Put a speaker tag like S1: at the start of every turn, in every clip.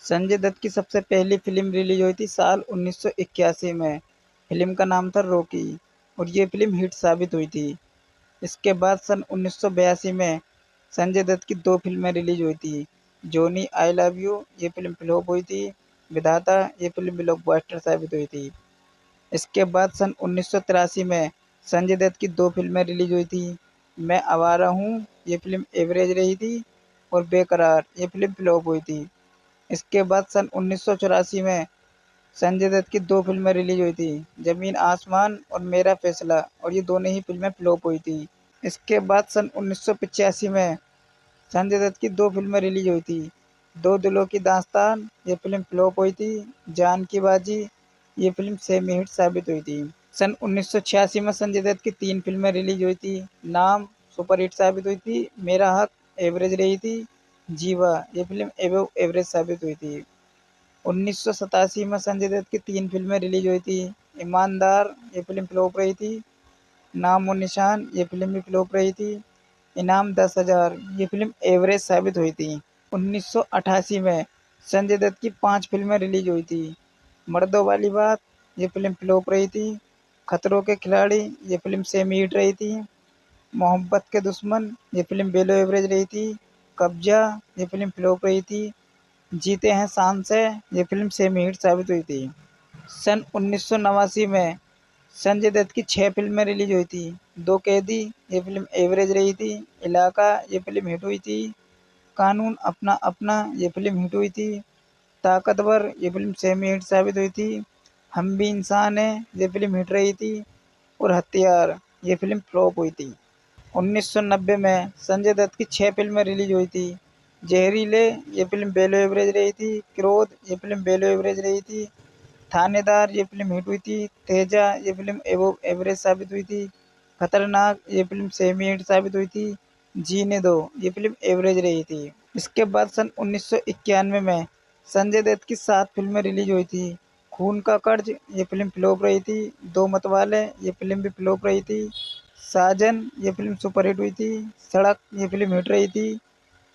S1: संजय दत्त की सबसे पहली फ़िल्म रिलीज़ हुई थी साल 1981 में। फ़िल्म का नाम था रॉकी और ये फ़िल्म हिट साबित हुई थी। इसके बाद सन 1982 में संजय दत्त की 2 फ़िल्में रिलीज़ हुई थी। जॉनी आई लव यू ये फ़िल्म फ्लॉप हुई थी। विधाता ये फ़िल्म ब्लॉकबस्टर साबित हुई थी। इसके बाद सन 1983 में संजय दत्त की 2 फ़िल्में रिलीज़ हुई थी। मैं आवारा हूँ ये फ़िल्म एवरेज रही थी और बेकरार ये फ़िल्म फ्लॉप हुई थी। इसके बाद सन 1984 में संजय दत्त की 2 फ़िल्में रिलीज़ हुई थी, ज़मीन आसमान और मेरा फैसला और ये दोनों ही फ़िल्में फ्लॉप हुई थी। इसके बाद सन 1985 में संजय दत्त की 2 फ़िल्में रिलीज़ हुई थी, दो दिलों की दास्तान ये फ़िल्म फ्लॉप हुई थी, जान की बाजी ये फ़िल्म सेमी हिट साबित हुई थी। सन 1986 में संजय दत्त की 3 फ़िल्में रिलीज़ हुई थी, नाम सुपर हिट साबित हुई थी, मेरा हक एवरेज रही थी, जीवा ये फ़िल्म एबव एवरेज साबित हुई थी। 1987 में संजय दत्त की 3 फ़िल्में रिलीज़ हुई थी, ईमानदार ये फ़िल्म फ्लॉप रही थी, नाम और निशान ये फ़िल्म भी फ्लॉप रही थी, इनाम 10,000 ये फ़िल्म एवरेज साबित हुई थी। 1988 में संजय दत्त की 5 फ़िल्में रिलीज़ हुई थी, मर्दों वाली बात ये फ़िल्म फ्लॉप रही थी, खतरों के खिलाड़ी ये फ़िल्म सेमी हिट रही थी, मोहब्बत के दुश्मन ये फ़िल्म बिलो एवरेज रही थी, कब्जा ये फ़िल्म फ्लॉप रही थी, जीते हैं शान से ये फ़िल्म सेमी हिट साबित हुई थी। सन 1989 में संजय दत्त की 6 फ़िल्में रिलीज़ हुई थी, दो कैदी ये फ़िल्म एवरेज रही थी, इलाका ये फ़िल्म हिट हुई थी, कानून अपना अपना ये फ़िल्म हिट हुई थी, ताकतवर ये फ़िल्म सेमी हिट साबित हुई थी, हम भी इंसान हैं ये फ़िल्म हिट रही थी और हथियार ये फ़िल्म फ्लॉप हुई थी। 1990 में संजय दत्त की 6 फ़िल्में रिलीज़ हुई थी, जहरीले ये फ़िल्म बेलो एवरेज रही थी, क्रोध ये फ़िल्म बेलो एवरेज रही थी, थानेदार ये फ़िल्म हिट हुई थी, तेजा ये फ़िल्म एबव एवरेज साबित हुई थी, खतरनाक ये फ़िल्म सेमी हिट साबित हुई थी, जीने दो ये फ़िल्म एवरेज रही थी। इसके बाद सन 1991 में संजय दत्त की 7 फ़िल्में रिलीज़ हुई थी, खून का कर्ज ये फ़िल्म फ्लॉप रही थी, दो मतवाले ये फ़िल्म भी फ्लॉप रही थी, साजन ये फ़िल्म सुपर हिट हुई थी, सड़क ये फ़िल्म हिट रही थी,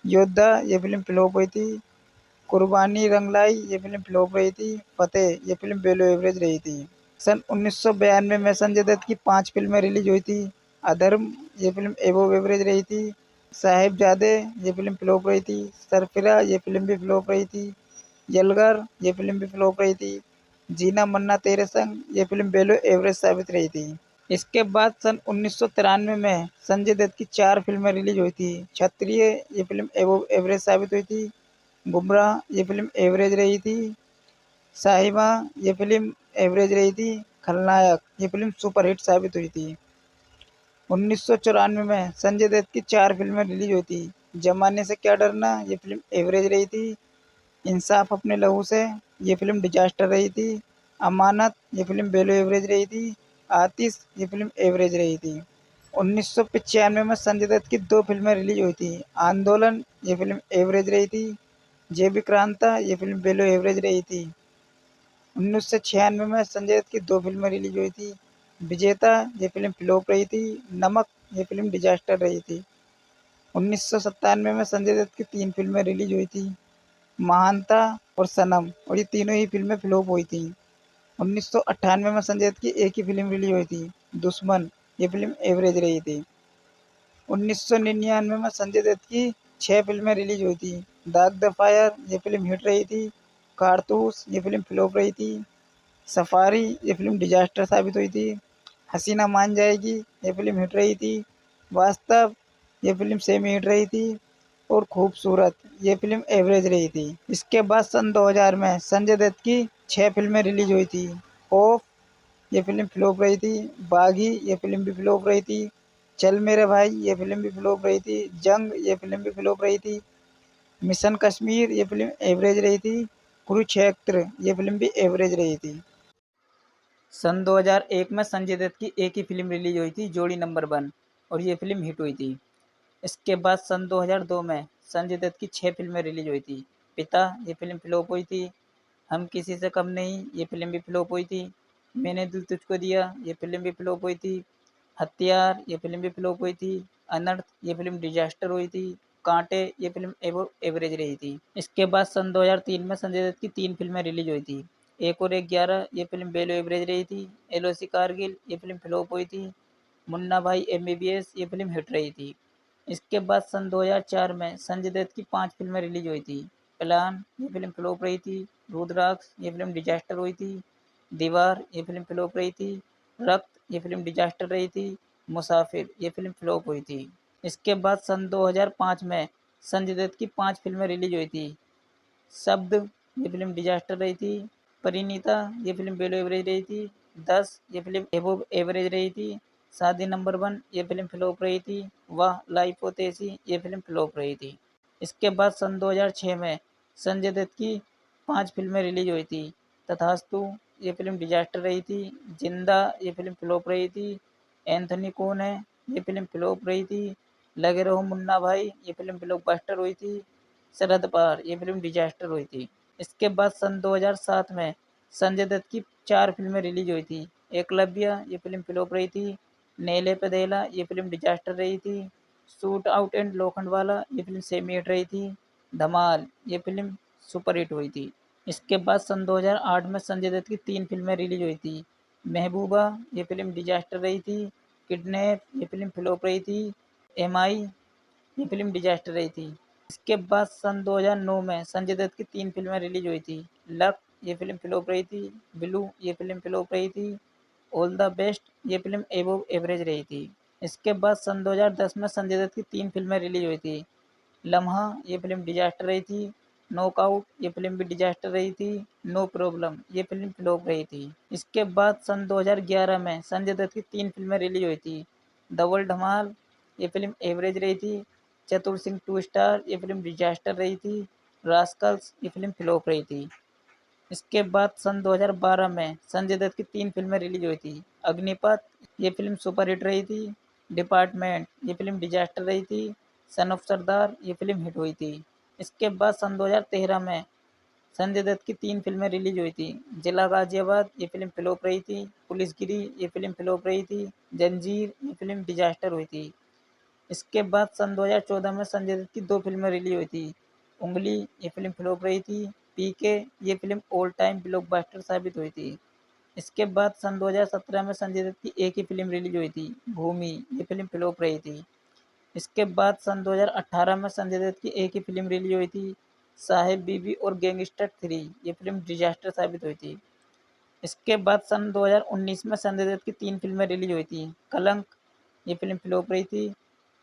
S1: योद्धा ये फ़िल्म फ्लॉप हुई थी, कुर्बानी रंगलाई ये फ़िल्म फ्लॉप रही थी, फतेह ये फ़िल्म बिलो एवरेज रही थी। सन 1992 में संजय दत्त की 5 फ़िल्में रिलीज़ हुई थी, अधर्म ये फ़िल्म एबव एवरेज रही थी, साहिबजादे ये फ़िल्म फ्लॉप रही थी, सरफिरा ये फ़िल्म भी फ्लॉप रही थी, यलगर ये फ़िल्म भी फ्लॉप रही थी, जीना मन्ना तेरे संग ये फ़िल्म बिलो एवरेज साबित रही थी। इसके बाद सन 1993 में संजय दत्त की 4 फ़िल्में रिलीज़ हुई थी, क्षत्रिय ये फ़िल्म एबव एवरेज साबित हुई थी, गुमराह ये फ़िल्म एवरेज रही थी, साहिबा ये फ़िल्म एवरेज रही थी, खलनायक ये फ़िल्म सुपर हिट साबित हुई थी। 1994 में संजय दत्त की 4 फ़िल्में रिलीज़ हुई थी, ज़माने से क्या डरना ये फ़िल्म एवरेज रही थी, इंसाफ अपने लहू से ये फ़िल्म डिजास्टर रही थी, अमानत ये फ़िल्म बेलो एवरेज रही थी, आतिश ये फ़िल्म एवरेज रही थी। 1995 में संजय दत्त की 2 फ़िल्में रिलीज़ हुई थी, आंदोलन ये फ़िल्म एवरेज रही थी, जय विक्रांता ये फ़िल्म बेलो एवरेज रही थी। 1996 में संजय दत्त की 2 फ़िल्में रिलीज़ हुई थी, विजेता ये फ़िल्म फ्लॉप रही थी, नमक ये फ़िल्म डिजास्टर रही थी। 1997 में संजय दत्त की 3 फ़िल्में रिलीज़ हुई थी, महानता और सनम और ये तीनों ही फ़िल्में फ्लॉप हुई थी। 1998 में संजय दत्त की एक ही फ़िल्म रिलीज़ हुई थी, दुश्मन ये फ़िल्म एवरेज रही थी। 1999 में संजय दत्त की 6 फ़िल्में रिलीज़ हुई थी, दाग द फायर ये फ़िल्म हिट रही थी, कारतूस ये फ़िल्म फ्लॉप रही थी, सफारी ये फ़िल्म डिजास्टर साबित हुई थी, हसीना मान जाएगी ये फ़िल्म हिट रही थी, वास्तव ये फ़िल्म सेमी हिट रही थी और खूबसूरत ये फ़िल्म एवरेज रही थी। इसके बाद सन 2000 में संजय दत्त की 6 फ़िल्में रिलीज़ हुई थी, खौफ ये फ़िल्म फ्लॉप रही थी, बागी ये फ़िल्म भी फ्लॉप रही थी, चल मेरे भाई ये फ़िल्म भी फ्लॉप रही थी, जंग ये फ़िल्म भी फ्लॉप रही थी, मिशन कश्मीर ये फ़िल्म एवरेज रही थी, कुरुक्षेत्र ये फ़िल्म भी एवरेज रही थी। सन 2001 में संजय दत्त की एक ही फ़िल्म रिलीज़ हुई थी, जोड़ी नंबर 1 और ये फ़िल्म हिट हुई थी। इसके बाद सन 2002 में संजय दत्त की 6 फ़िल्में रिलीज़ हुई थी, पिता ये फ़िल्म फ्लॉप हुई थी, हम किसी से कम नहीं ये फ़िल्म भी फ्लॉप हुई थी, मैंने दिल तुझको दिया ये फ़िल्म भी फ्लॉप हुई थी, हथियार ये फ़िल्म भी फ्लॉप हुई थी, अनर्थ ये फ़िल्म डिजास्टर हुई थी, कांटे ये फिल्म एवो एवरेज रही थी। इसके बाद सन 2003 में संजय दत्त की 3 फिल्में रिलीज हुई थी। एक और एक 11 ये फिल्म बेलो एवरेज रही थी। एलओसी कारगिल ये फिल्म फ्लॉप हुई थी। मुन्ना भाई एमबीबीएस ये फिल्म हिट रही थी। इसके बाद सन 2004 में संजय दत्त की 5 फिल्में रिलीज हुई थी। प्लान ये फिल्म फ्लॉप रही थी। रुद्राक्ष ये फिल्म डिजास्टर हुई थी। दीवार ये फिल्म फ्लॉप रही थी। रक्त ये फिल्म डिजास्टर रही थी। मुसाफिर ये फिल्म फ्लॉप हुई थी। इसके बाद सन 2005 में संजय दत्त की 5 फिल्में रिलीज हुई थी। शब्द ये फिल्म डिजास्टर रही थी। परिणीता ये फिल्म बेलो एवरेज रही थी। 10 ये फिल्म एबोव एवरेज रही थी। शादी नंबर 1 ये फिल्म फ्लॉप रही थी। वाह लाइफ ओ तेसी ये फिल्म फ्लॉप रही थी। इसके बाद सन 2006 में संजय दत्त की 5 फिल्में रिलीज हुई थी। तथास्तु ये फिल्म डिजास्टर रही थी। जिंदा ये फिल्म फ्लॉप रही थी। एंथोनी कौन है ये फिल्म फ्लॉप रही थी। लगे रहो मुन्ना भाई ये फिल्म ब्लॉकबस्टर हुई थी। सरहद पार ये फिल्म डिजास्टर हुई थी। इसके बाद सन 2007 में संजय दत्त की 4 फिल्में रिलीज हुई थी। एकलव्य ये फिल्म फ्लॉप रही थी। नेले पेदेला ये फिल्म डिजास्टर रही थी। शूट आउट एंड लोखंडवाला ये फिल्म सेमी हिट रही थी। धमाल ये फिल्म सुपर हिट हुई थी। इसके बाद सन 2008 में संजय दत्त की 3 फिल्में रिलीज हुई थी। महबूबा ये फिल्म डिजास्टर रही थी। किडनैप ये फिल्म फ्लॉप रही थी। एमआई ये फिल्म डिजास्टर रही थी। इसके बाद सन 2009 में संजय दत्त की 3 फिल्में रिलीज हुई थी। लक ये फिल्म फ्लॉप रही थी। ब्लू ये फिल्म फ्लॉप रही थी। ऑल द बेस्ट ये फिल्म एबोव एवरेज रही थी। इसके बाद सन 2010 में संजय दत्त की 3 फिल्में रिलीज हुई थी। लम्हा ये फिल्म डिजास्टर रही थी। नॉकआउट ये फिल्म भी डिजास्टर रही थी। नो प्रॉब्लम ये फिल्म फ्लॉप रही थी। इसके बाद सन 2011 में संजय दत्त की 3 फिल्में रिलीज हुई थी। डबल धमाल ये फिल्म एवरेज रही थी। चतुर सिंह 2 स्टार ये फिल्म डिजास्टर रही थी। रास्कल्स ये फिल्म फ्लॉप रही थी। इसके बाद सन 2012 में संजय दत्त की 3 फिल्में रिलीज हुई थी। अग्निपथ ये फिल्म सुपर हिट रही थी। डिपार्टमेंट ये फिल्म डिजास्टर रही थी। सन ऑफ सरदार ये फिल्म हिट हुई थी। इसके बाद सन 2013 में संजय दत्त की 3 फिल्में रिलीज हुई थी। जिला गाजियाबाद ये फिल्म फ्लॉप रही थी। पुलिसगिरी ये फिल्म फ्लॉप रही थी। जंजीर ये फिल्म डिजास्टर हुई थी। इसके बाद सन 2014 में संजय दत्त की 2 फिल्में रिलीज हुई थी। उंगली ये फिल्म फ्लॉप रही थी। पीके ये फिल्म ऑल टाइम ब्लॉकबस्टर साबित हुई थी। इसके बाद सन 2017 में संजय दत्त की एक ही फिल्म रिलीज हुई थी। भूमि ये फिल्म फ्लॉप रही थी। इसके बाद सन 2018 में संजय दत्त की एक ही फिल्म रिलीज हुई थी। साहेब बीबी और गैंगस्टर 3 ये फिल्म डिजास्टर साबित हुई थी। इसके बाद सन 2019 में संजय दत्त की 3 फिल्में रिलीज हुई थी। कलंक ये फिल्म फ्लॉप रही थी।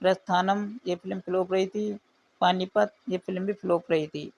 S1: प्रस्थानम ये फिल्म फ्लॉप रही थी। पानीपत ये फिल्म भी फ्लॉप रही थी।